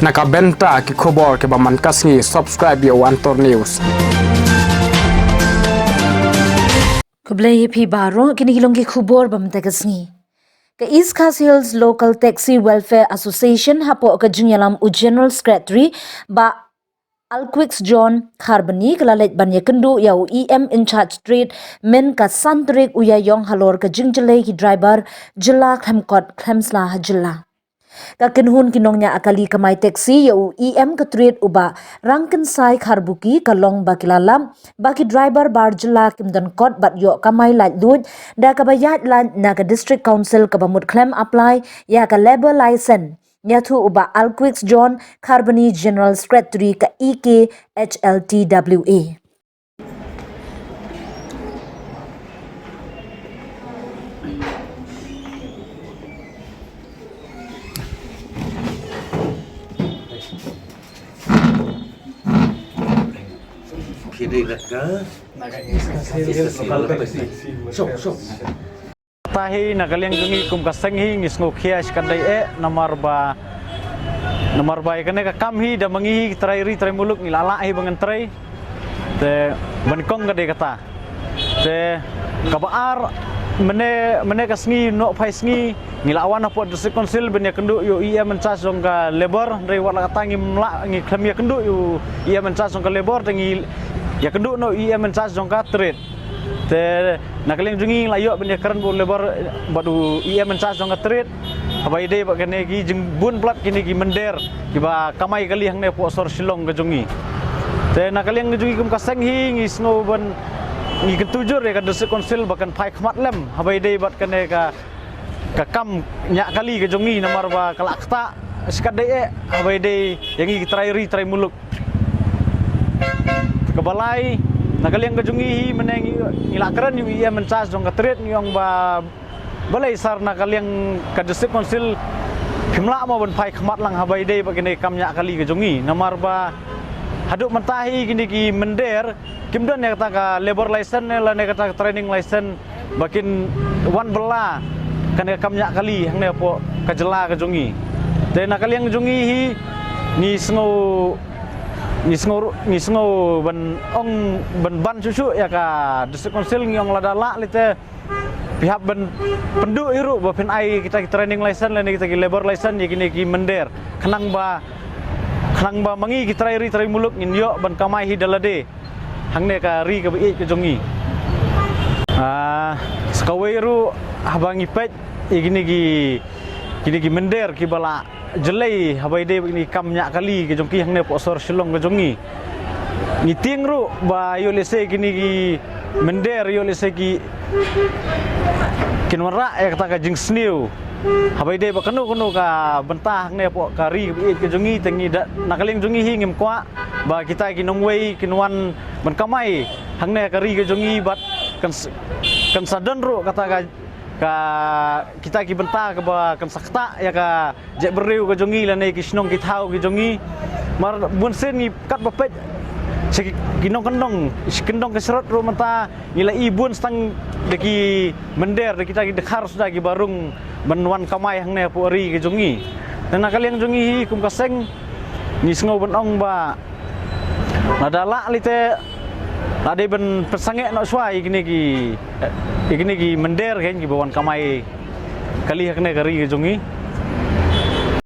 nakabenta ki khobor ke baman kasngi subscribe yo Antor News. Kublai pi baro kini kilongi khubor bamta kasngi. Ke East Khas Hills Local Taxi Welfare Association hapo ke Junyalam u General Secretary ba Alquix John Kharbani kelalet banya kendu yau EM in charge street men ka santrik uya yong halor ke jingjele ki driver jela khamkot khamsla hajla. Ka kinhun kinongnya akali kamai taxi yau EM ke street uba rangken sai kharbuki ka long bakilalam baki driver bar jela kimdan kot bat yo kamai lat lut da ka bayat lan na ka district council ka bamut claim apply ya ka labor license Nyatu uba Alquix John Kharbani General Secretary ka EK HLTWA. Kiri reka. Sok. Tahi nagaling dungi kum kasenghi ngisngo khias kadai nomor ba ikane ka kamhi da mangi trai muluk ngilala hi bangan trai te bankong kadai kata te kabar mene kasngi no phai sngi ngilawan apo district council benya kendu yo ia mencas jongka labor dari wala kata ngimla ngi khamia kendu yo ia mencas jongka labor tengi ya kendu no ia mencas jongka trade te nakaling jungi layo benya keren bu labor badu ia mencas jongka trade abai dei ba kene gi jing bun plat kini gi mender ki ba kamai kali hang ne po sor silong ga jungi te nakaling jungi kum kaseng hi ngi snow ban ngi ketujur ya ka district council bakan phai khmat lem abai dei bat kene ka kam nya kali ga jungi nomor ba kalakta sikat dei abai dei yang ngi trai muluk kebalai nakaling ga jungi hi menengi ngilakran yu ia mencas jong ka trade nyong ba balai sar nakaliang ka district council himla mo ban phai khmat lang habai dei bagene kamnya kali ke jongi namar ba haduk mentahi gini ki mender kimdon ne kata ka labor license ne la ne kata training license bakin wan bela kan kamnya kali hang ne po ka jela ke jongi de nakaliang jongi hi ni sngo ban ong ban susu ya ka district council ngiong ladala lite pihak penduk iru bapin ai kita training license dan kita labor license ya kini ki mender kenang ba mangi kita trai muluk ngin yo ban kamai hidalade hang ne ka ri ka bi ke jongi sekawe iru habangi pet kini ki mender ki bala jelai habai de ini kamnya kali ke jongki hang ne po sor silong ke jongi ngiting ru ba yo lese kini ki mender yo lese ki kinwara kata ka jing snew habai de ba kanu ka bentah ne po kari ke jongi tengi da nakaling jongi hingim kwa ba kita kinongwei kinwan ban kamai hang ne kari ke jongi bat kan sadan ro kata ka kita ki bentah ka ba kan sakta ya ka je beriu ke jongi la ne ki snong ki thau ke jongi mar bun sen ni kat ba pet kinong kendong keserot rumah ta nilai ibun stang deki mender deki kita dekhar sudah ki barung benwan kamai hang ne pori ke jongi dan nakaliang jongi kum kaseng ni sngo benong ba nadala lite ade ben pesange no swai gini ki mender kan ki bawan kamai kali hang ne kari ke jongi